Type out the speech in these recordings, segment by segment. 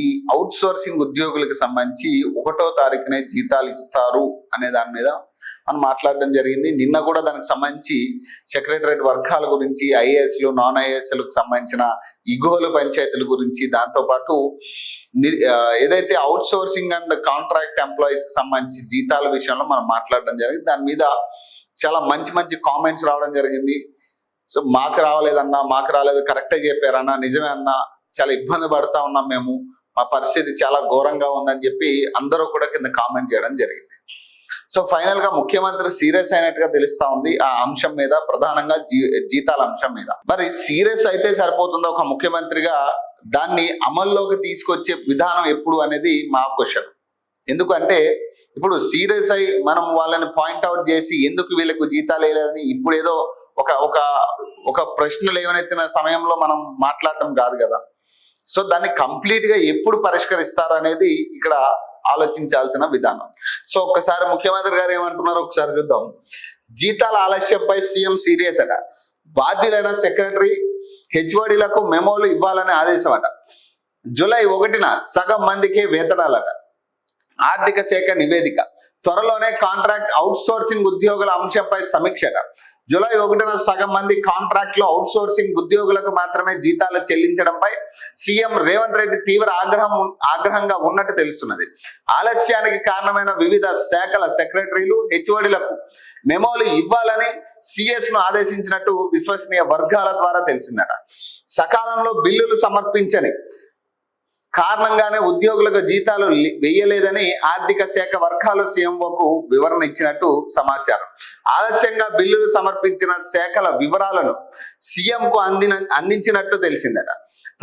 ఈ out sourcing ఉద్యోగులకు సంబంధించి 1వ తారీఖునే జీతాలు ఇస్తారు అనే దాని మీద మనం మాట్లాడడం జరిగింది. నిన్న కూడా దానికి సంబంధించి సెక్రటరేట్ వర్గాల గురించి, ఐఏఎస్లు నాన్ ఐఏఎస్లకు సంబంధించిన ఇగోలు పంచాయతీల గురించి, దాంతోపాటు ఏదైతే out sourcing and contract employees కి సంబంధించి జీతాల విషయంలో మనం మాట్లాడడం జరిగింది. దాని మీద చాలా మంచి మంచి కామెంట్స్ రావడం జరిగింది. సో మాకు రావలేదన్నా, మాకు రాలేదు, కరెక్టే చెప్పారన్నా, నిజమే అన్నా, చాలా ఇబ్బంది పడతా ఉన్నాం మేము, మా పరిస్థితి చాలా ఘోరంగా ఉందని చెప్పి అందరూ కూడా కింద కామెంట్ చేయడం జరిగింది. సో ఫైనల్ గా ముఖ్యమంత్రి సీరియస్ అయినట్టుగా తెలుస్తా ఉంది ఆ అంశం మీద, ప్రధానంగా జీతాల అంశం మీద. మరి సీరియస్ అయితే సరిపోతుందో ఒక ముఖ్యమంత్రిగా, దాన్ని అమల్లోకి తీసుకొచ్చే విధానం ఎప్పుడు అనేది మా క్వశ్చన్. ఎందుకంటే ఇప్పుడు సీరియస్ అయి మనం వాళ్ళని పాయింట్అవుట్ చేసి ఎందుకు వీళ్ళకు జీతాలు వేయలేదని ఇప్పుడు ఏదో ఒక ప్రశ్నలు ఏమైనా సమయంలో మనం మాట్లాడటం కాదు కదా. సో దాన్ని కంప్లీట్ గా ఎప్పుడు పరిష్కరిస్తారు అనేది ఇక్కడ ఆలోచించాల్సిన విధానం. సో ఒక్కసారి ముఖ్యమంత్రి గారు ఏమంటున్నారో ఒకసారి చూద్దాం. జీతాల ఆలస్యంపై సీఎం సీరియస్ అట. బాధ్యులైన సెక్రటరీ హెచ్ఓడీలకు మెమోలు ఇవ్వాలని ఆదేశం అట. జూలై 1న సగం మందికే వేతనాలట. ఆర్థిక శాఖ నివేదిక. త్వరలోనే కాంట్రాక్ట్ అవుట్ సోర్సింగ్ ఉద్యోగుల అంశంపై సమీక్షట. జూలై 1న సగం మంది కాంట్రాక్ట్ లో అవుట్ సోర్సింగ్ ఉద్యోగులకు మాత్రమే జీతాలు చెల్లించడంపై సీఎం రేవంత్ రెడ్డి తీవ్ర ఆగ్రహంగా ఉన్నట్టు తెలుస్తున్నది. ఆలస్యానికి కారణమైన వివిధ శాఖల సెక్రటరీలు హెచ్ఓడీలకు మెమోలు ఇవ్వాలని సిఎస్ ను ఆదేశించినట్టు విశ్వసనీయ వర్గాల ద్వారా తెలిసిందట. సకాలంలో బిల్లులు సమర్పించని కారణంగానే ఉద్యోగులకు జీతాలు వేయలేదని ఆర్థిక శాఖ వర్గాలు సీఎంఓకు వివరణ ఇచ్చినట్టు సమాచారం. ఆలస్యంగా బిల్లులు సమర్పించిన శాఖల వివరాలను సీఎంకు అందించినట్టు తెలిసిందట.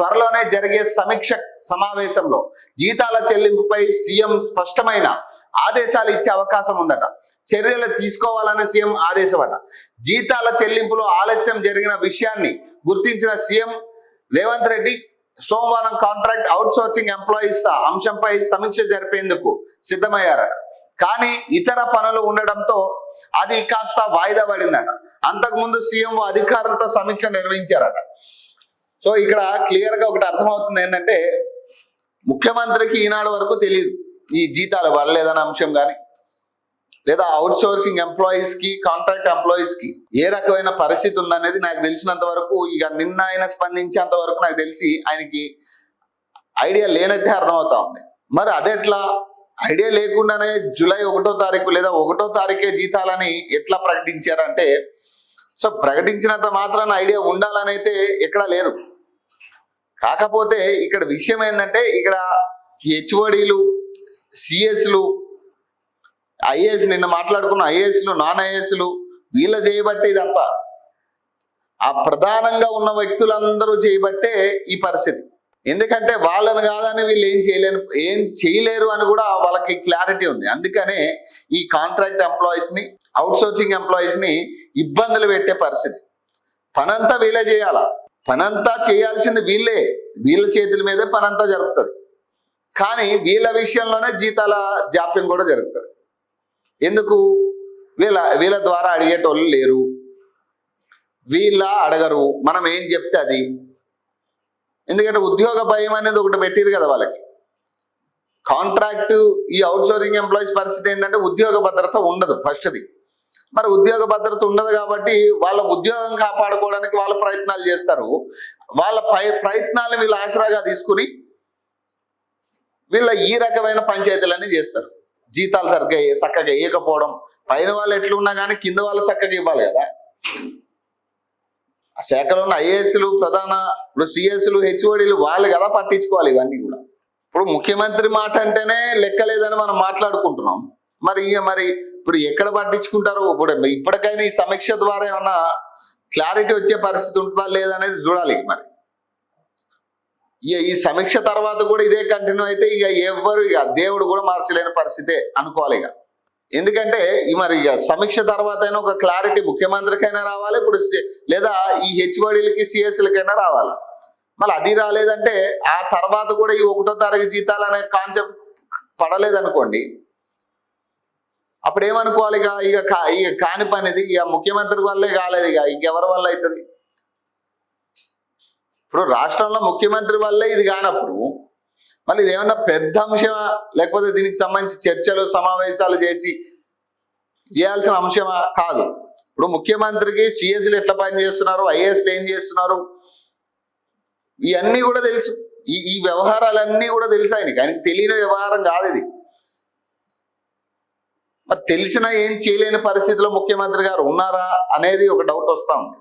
త్వరలోనే జరిగే సమీక్ష సమావేశంలో జీతాల చెల్లింపుపై సీఎం స్పష్టమైన ఆదేశాలు ఇచ్చే అవకాశం ఉందట. చర్యలు తీసుకోవాలని సీఎం ఆదేశమట. జీతాల చెల్లింపులో ఆలస్యం జరిగిన విషయాన్ని గుర్తించిన సీఎం రేవంత్ రెడ్డి సోమవారం కాంట్రాక్ట్ అవుట్ సోర్సింగ్ ఎంప్లాయీస్ అంశంపై సమీక్ష జరిపేందుకు సిద్ధమయ్యారట. కానీ ఇతర పనులు ఉండడంతో అది కాస్త వాయిదా పడిందట. అంతకుముందు సీఎం అధికారులతో సమీక్ష నిర్వహించారట. సో ఇక్కడ క్లియర్ గా ఒకటి అర్థమవుతుంది ఏంటంటే, ముఖ్యమంత్రికి ఈనాడు వరకు తెలియదు ఈ జీతాలు పడలేదన్న అంశం కానీ, లేదా అవుట్ సోర్సింగ్ ఎంప్లాయీస్ కి కాంట్రాక్ట్ ఎంప్లాయీస్ కి ఏ రకమైన పరిస్థితి ఉందనేది నాకు తెలిసినంత వరకు, ఇక నిన్న ఆయన స్పందించేంత వరకు నాకు తెలిసి ఆయనకి ఐడియా లేనట్టే అర్థమవుతా ఉంది. మరి అదెట్లా ఐడియా లేకుండానే జూలై 1వ తారీఖు లేదా 1వ తారీఖే జీతాలని ఎట్లా ప్రకటించారంటే, సో ప్రకటించినంత మాత్రాన ఐడియా ఉండాలని అయితే ఎక్కడా లేదు. కాకపోతే ఇక్కడ విషయం ఏంటంటే, ఇక్కడ హెచ్ఓడీలు, సిఎస్లు, ఐఏఎస్, నిన్న మాట్లాడుకున్న ఐఏఎస్లు నాన్ ఐఏఎస్లు వీళ్ళ చేయబట్టే ఇదంతా, ఆ ప్రధానంగా ఉన్న వ్యక్తులందరూ చేయబట్టే ఈ పరిస్థితి. ఎందుకంటే వాళ్ళని కాదని వీళ్ళు ఏం చేయలేరు అని కూడా వాళ్ళకి క్లారిటీ ఉంది. అందుకనే ఈ కాంట్రాక్ట్ ఎంప్లాయీస్ ని, అవుట్ సోర్సింగ్ ఎంప్లాయీస్ ని ఇబ్బందులు పెట్టే పరిస్థితి. పనంతా వీళ్ళే చేయాల, పనంతా చేయాల్సింది వీళ్ళే, వీళ్ళ చేతుల మీదే పనంతా జరుగుతుంది. కానీ వీళ్ళ విషయంలోనే జీతాల జాప్యం కూడా జరుగుతుంది. ఎందుకు? వీళ్ళ ద్వారా అడిగేటోళ్ళు లేరు, వీళ్ళ అడగరు, మనం ఏం చెప్తే అది. ఎందుకంటే ఉద్యోగ భయం అనేది ఒకటి పెట్టిరు కదా వాళ్ళకి. కాంట్రాక్ట్ ఈ అవుట్ సోర్సింగ్ ఎంప్లాయీస్ పరిస్థితి ఏంటంటే ఉద్యోగ భద్రత ఉండదు ఫస్ట్ది. మరి ఉద్యోగ భద్రత ఉండదు కాబట్టి వాళ్ళ ఉద్యోగం కాపాడుకోవడానికి వాళ్ళు ప్రయత్నాలు చేస్తారు. వాళ్ళ ప్రయత్నాలను వీళ్ళు ఆసరాగా తీసుకుని వీళ్ళ ఈ రకమైన పంచాయతీలన్నీ చేస్తారు. జీతాలు చక్కగా ఇవ్వకపోవడం, పైన వాళ్ళు ఎట్లున్నా కానీ కింద వాళ్ళు చక్కగా ఇవ్వాలి కదా. ఆ శాఖలో ఉన్న ఐఏఎస్లు, ఇప్పుడు సిఎస్లు, హెచ్ఓడీలు వాళ్ళు కదా పట్టించుకోవాలి ఇవన్నీ కూడా. ఇప్పుడు ముఖ్యమంత్రి మాట అంటేనే లెక్కలేదని మనం మాట్లాడుకుంటున్నాం. మరి ఇప్పుడు ఎక్కడ పట్టించుకుంటారు? ఇప్పటికైనా ఈ సమీక్ష ద్వారా ఏమన్నా క్లారిటీ వచ్చే పరిస్థితి ఉంటుందా లేదనేది చూడాలి. మరి ఈ సమీక్ష తర్వాత కూడా ఇదే కంటిన్యూ అయితే ఇక దేవుడు కూడా మార్చలేని పరిస్థితే అనుకోవాలి ఇక. ఎందుకంటే ఇక సమీక్ష తర్వాత అయినా ఒక క్లారిటీ ముఖ్యమంత్రికైనా రావాలి, ఇప్పుడు లేదా ఈ హెచ్ఓడీలకి, సిఎస్లకైనా రావాలి. మళ్ళీ అది రాలేదంటే ఆ తర్వాత కూడా ఈ 1వ తారీఖు జీతాలు అనే కాన్సెప్ట్ పడలేదనుకోండి, అప్పుడు ఏమనుకోవాలి? ఇక కాని పనిది, ఇక ముఖ్యమంత్రి వల్లే కాలేదు, ఇక ఇంకెవరి వల్ల అవుతుంది? ఇప్పుడు రాష్ట్రంలో ముఖ్యమంత్రి వల్లే ఇది కానప్పుడు మళ్ళీ ఇది ఏమన్నా పెద్ద అంశమా, లేకపోతే దీనికి సంబంధించి చర్చలు సమావేశాలు చేయాల్సిన అంశమా? కాదు. ఇప్పుడు ముఖ్యమంత్రికి సిఎస్లు ఎట్లా పని చేస్తున్నారు, ఐఏఎస్లు ఏం చేస్తున్నారు, ఇవన్నీ కూడా తెలుసు. ఈ వ్యవహారాలన్నీ కూడా తెలుసు ఆయనకి తెలియని వ్యవహారం కాదు ఇది. మరి తెలిసినా ఏం చేయలేని పరిస్థితిలో ముఖ్యమంత్రి గారు ఉన్నారా అనేది ఒక డౌట్ వస్తూ ఉంది.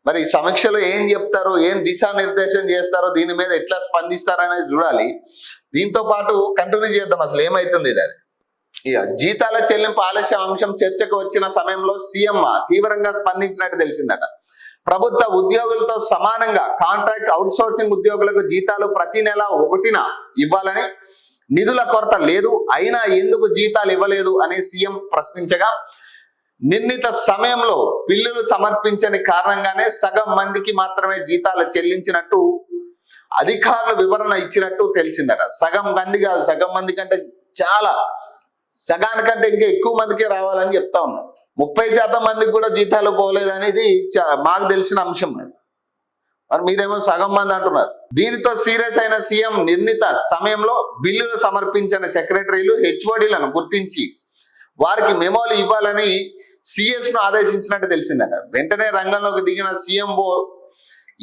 మరి ఈ సమీక్షలో ఏం చెప్తారు, ఏం దిశానిర్దేశం చేస్తారో, దీని మీద ఎట్లా స్పందిస్తారనేది చూడాలి. దీంతో పాటు కంటిన్యూ చేద్దాం అసలు ఏమైతుంది ఇది. అది ఇక జీతాల చెల్లింపు ఆలస్య అంశం చర్చకు వచ్చిన సమయంలో సీఎం తీవ్రంగా స్పందించినట్టు తెలిసిందట. ప్రభుత్వ ఉద్యోగులతో సమానంగా కాంట్రాక్ట్ అవుట్సోర్సింగ్ ఉద్యోగులకు జీతాలు ప్రతి నెల 1న ఇవ్వాలని, నిధుల కొరత లేదు అయినా ఎందుకు జీతాలు ఇవ్వలేదు అని సీఎం ప్రశ్నించగా, నిర్ణీత సమయంలో బిల్లులు సమర్పించని కారణంగానే సగం మందికి మాత్రమే జీతాలు చెల్లించినట్టు అధికారులు వివరణ ఇచ్చినట్టు తెలిసిందట. సగం మంది కాదు, సగం మంది కంటే చాలా, సగానికంటే ఇంకా ఎక్కువ మందికే రావాలని చెప్తా ఉన్నారు. 30% మందికి కూడా జీతాలు పోలేదనేది మాకు తెలిసిన అంశం. మరి మీరేమో సగం మంది అంటున్నారు. దీనితో సీరియస్ అయిన సీఎం నిర్ణీత సమయంలో బిల్లులు సమర్పించిన సెక్రటరీలు హెచ్ఓడీలను గుర్తించి వారికి మెమోలు ఇవ్వాలని సిఎస్ ను ఆదేశించినట్టు తెలిసిందట. వెంటనే రంగంలోకి దిగిన సీఎంఓ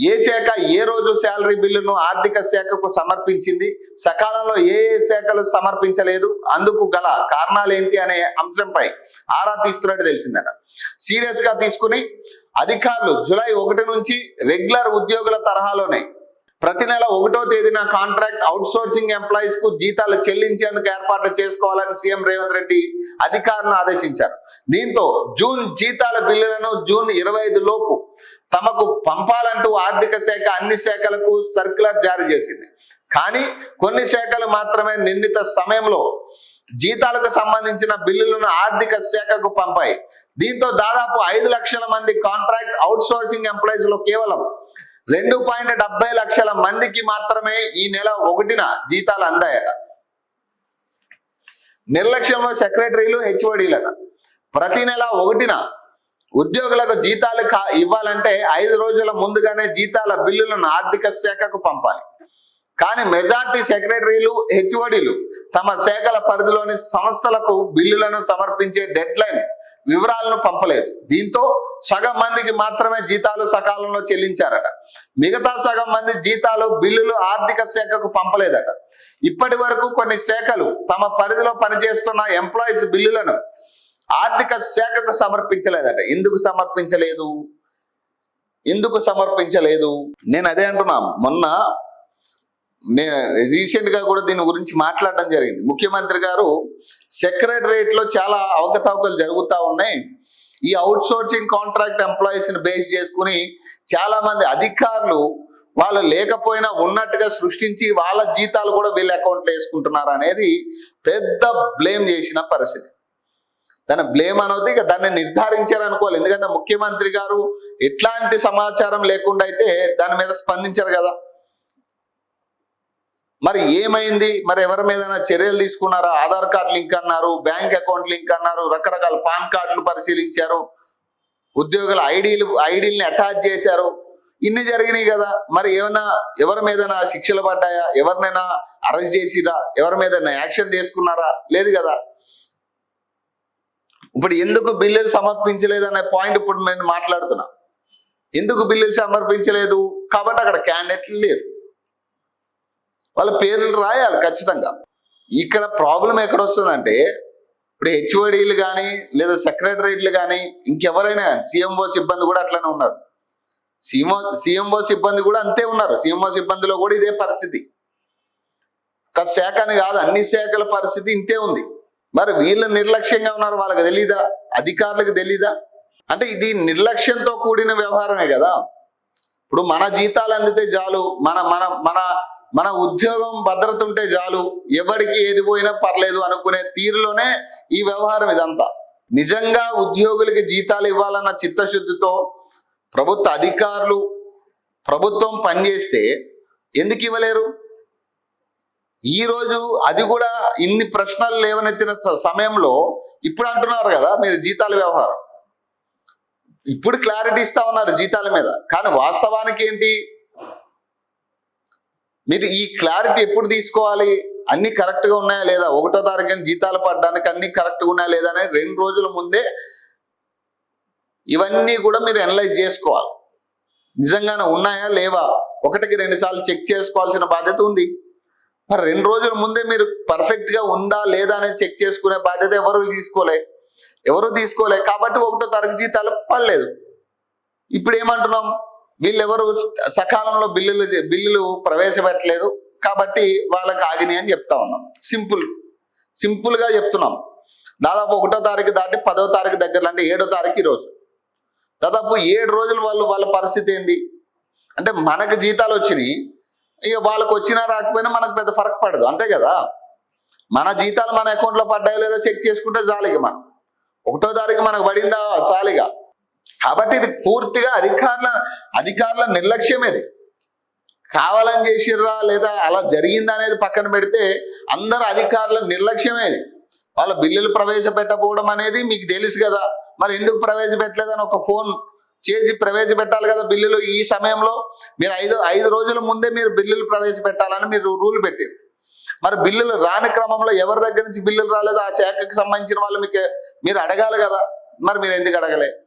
ఏ శాఖ ఏ రోజు శాలరీ బిల్లును ఆర్థిక శాఖకు సమర్పించింది, సకాలంలో ఏ శాఖలు సమర్పించలేదు, అందుకు గల కారణాలు ఏంటి అనే అంశంపై ఆరా తీస్తున్నట్టు తెలిసిందట. సీరియస్ గా తీసుకుని అధికారులు జూలై 1 నుంచి రెగ్యులర్ ఉద్యోగుల తరహాలోనే ప్రతి నెల 1వ తేదీన కాంట్రాక్ట్ అవుట్సోర్సింగ్ ఎంప్లాయీస్ కు జీతాలు చెల్లించేందుకు ఏర్పాట్లు చేసుకోవాలని సీఎం రేవంత్ రెడ్డి అధికారులను ఆదేశించారు. దీంతో జూన్ జీతాల బిల్లులను జూన్ 25 లోపు తమకు పంపాలంటూ ఆర్థిక శాఖ అన్ని శాఖలకు సర్క్యులర్ జారీ చేసింది. కానీ కొన్ని శాఖలు మాత్రమే నిర్ణీత సమయంలో జీతాలకు సంబంధించిన బిల్లులను ఆర్థిక శాఖకు పంపాయి. దీంతో దాదాపు 5 లక్షల మంది కాంట్రాక్ట్ అవుట్సోర్సింగ్ ఎంప్లాయీస్ లో కేవలం 2.70 లక్షల మందికి మాత్రమే ఈ నెల 1న జీతాలు అందాయట. నిర్లక్ష్యంలో సెక్రటరీలు హెచ్ఓడీలట. ప్రతి నెల 1న ఉద్యోగులకు జీతాలు ఇవ్వాలంటే 5 రోజుల ముందుగానే జీతాల బిల్లులను ఆర్థిక శాఖకు పంపాలి. కానీ మెజార్టీ సెక్రటరీలు హెచ్ఓడీలు తమ శాఖల పరిధిలోని సంస్థలకు బిల్లులను సమర్పించే డెడ్ లైన్ వివరాలను పంపలేదు. దీంతో సగం మందికి మాత్రమే జీతాలు సకాలంలో చెల్లించారట. మిగతా సగం మంది జీతాలు బిల్లులు ఆర్థిక శాఖకు పంపలేదట. ఇప్పటి వరకు కొన్ని శాఖలు తమ పరిధిలో పనిచేస్తున్న ఎంప్లాయీస్ బిల్లులను ఆర్థిక శాఖకు సమర్పించలేదట. ఎందుకు సమర్పించలేదు? నేను అదే అంటున్నా. మొన్న రీసెంట్ గా కూడా దీని గురించి మాట్లాడడం జరిగింది. ముఖ్యమంత్రి గారు సెక్రటరియట్ లో చాలా అవకతవకలు జరుగుతూ ఉన్నాయి. ఈ అవుట్ సోర్సింగ్ కాంట్రాక్ట్ ఎంప్లాయీస్ ని బేస్ చేసుకుని చాలా మంది అధికారులు వాళ్ళు లేకపోయినా ఉన్నట్టుగా సృష్టించి వాళ్ళ జీతాలు కూడా వీళ్ళ అకౌంట్లో వేసుకుంటున్నారు అనేది పెద్ద బ్లేమ్ చేసిన పరిస్థితి. దాన్ని బ్లేమ్ అనేది ఇక దాన్ని నిర్ధారించారనుకోవాలి. ఎందుకంటే ముఖ్యమంత్రి గారు ఎట్లాంటి సమాచారం లేకుండా అయితే దాని మీద స్పందించారు కదా. మరి ఏమైంది, మరి ఎవరి మీద చర్యలు తీసుకున్నారా? ఆధార్ కార్డు లింక్ అన్నారు, బ్యాంక్ అకౌంట్ లింక్ అన్నారు, రకరకాల పాన్ కార్డులు పరిశీలించారు, ఉద్యోగుల ఐడీలని అటాచ్ చేశారు, ఇన్ని జరిగినాయి కదా. మరి ఎవరి మీద శిక్షలు పడ్డాయా? ఎవరినైనా అరెస్ట్ చేసిరా? ఎవరి మీద యాక్షన్ తీసుకున్నారా? లేదు కదా. ఇప్పుడు ఎందుకు బిల్లులు సమర్పించలేదు అనే పాయింట్ ఇప్పుడు నేను మాట్లాడుతున్నా. ఎందుకు బిల్లులు సమర్పించలేదు? కాబట్టి అక్కడ క్యాండిడేట్లు లేరు, వాళ్ళ పేర్లు రాయాలి ఖచ్చితంగా. ఇక్కడ ప్రాబ్లం ఎక్కడ వస్తుందంటే ఇప్పుడు హెచ్ఓడీలు కానీ లేదా సెక్రటరీలు కానీ ఇంకెవరైనా సీఎంఓ సిబ్బంది కూడా అట్లనే ఉన్నారు. సీఎంఓ సిబ్బంది కూడా అంతే ఉన్నారు. సీఎంఓ సిబ్బందిలో కూడా ఇదే పరిస్థితి. ఒక శాఖ అని కాదు, అన్ని శాఖల పరిస్థితి ఇంతే ఉంది. మరి వీళ్ళు నిర్లక్ష్యంగా ఉన్నారు, వాళ్ళకి తెలీదా? అధికారులకు తెలీదా? అంటే ఇది నిర్లక్ష్యంతో కూడిన వ్యవహారమే కదా. ఇప్పుడు మన జీతాలు అందితే చాలు, మన మన మన మన ఉద్యోగం భద్రత ఉంటే చాలు, ఎవరికి ఏది పోయినా పర్లేదు అనుకునే తీరులోనే ఈ వ్యవహారం ఇదంతా. నిజంగా ఉద్యోగులకి జీతాలు ఇవ్వాలన్న చిత్తశుద్ధితో ప్రభుత్వ అధికారులు ప్రభుత్వం పనిచేస్తే ఎందుకు ఇవ్వలేరు? ఈరోజు అది కూడా ఇన్ని ప్రశ్నలు లేవనెత్తిన సమయంలో ఇప్పుడు అంటున్నారు కదా మీరు జీతాల వ్యవహారం, ఇప్పుడు క్లారిటీ ఇస్తా ఉన్నారు జీతాల మీద. కానీ వాస్తవానికి ఏంటి? మీరు ఈ క్లారిటీ ఎప్పుడు తీసుకోవాలి? అన్ని కరెక్ట్ గా ఉన్నాయా లేదా, 1వ తారీఖున జీతాలు పడడానికి అన్ని కరెక్ట్ గా ఉన్నాయా లేదా అనేది 2 రోజుల ముందే ఇవన్నీ కూడా మీరు అనలైజ్ చేసుకోవాలి. నిజంగానే ఉన్నాయా లేవా, 1కి 2 సార్లు చెక్ చేసుకోవాల్సిన బాధ్యత ఉంది. మరి 2 రోజుల ముందే మీరు పర్ఫెక్ట్ గా ఉందా లేదా అనేది చెక్ చేసుకునే బాధ్యత ఎవరు తీసుకోలే కాబట్టి 1వ తారీఖు జీతాలు పడలేదు. ఇప్పుడు ఏమంటున్నాం, వీళ్ళెవరు సకాలంలో బిల్లులు ప్రవేశపెట్టలేదు కాబట్టి వాళ్ళకి ఆగినాయి అని చెప్తా ఉన్నాం. సింపుల్ గా చెప్తున్నాం. దాదాపు 1వ తారీఖు దాటి 10వ తారీఖు దగ్గర అంటే 7వ తారీఖు ఈరోజు దాదాపు 7 రోజులు వాళ్ళ పరిస్థితి ఏంది అంటే, మనకు జీతాలు వచ్చినాయి, ఇక వాళ్ళకు వచ్చినా రాకపోయినా మనకు పెద్ద ఫరక్ పడదు, అంతే కదా. మన జీతాలు మన అకౌంట్లో పడ్డాయో లేదో చెక్ చేసుకుంటే చాలు. ఇక మనం 1వ తారీఖు మనకు పడిందా చాలుగా. కాబట్టి ఇది పూర్తిగా అధికారుల నిర్లక్ష్యం. ఇది కావాలని చేసిర్రా లేదా అలా జరిగిందా అనేది పక్కన పెడితే అందరు అధికారుల నిర్లక్ష్యమే. ఇది వాళ్ళ బిల్లులు ప్రవేశపెట్టకపోవడం అనేది మీకు తెలుసు కదా, మరి ఎందుకు ప్రవేశపెట్టలేదని ఒక ఫోన్ చేసి ప్రవేశపెట్టాలి కదా బిల్లులు. ఈ సమయంలో మీరు 5 రోజుల ముందే మీరు బిల్లులు ప్రవేశపెట్టాలని మీరు రూల్ పెట్టారు. మరి బిల్లులు రాని క్రమంలో ఎవరి దగ్గర నుంచి బిల్లులు రాలేదో ఆ శాఖకు సంబంధించిన వాళ్ళు మీరు అడగాలి కదా, మరి మీరు ఎందుకు అడగలే?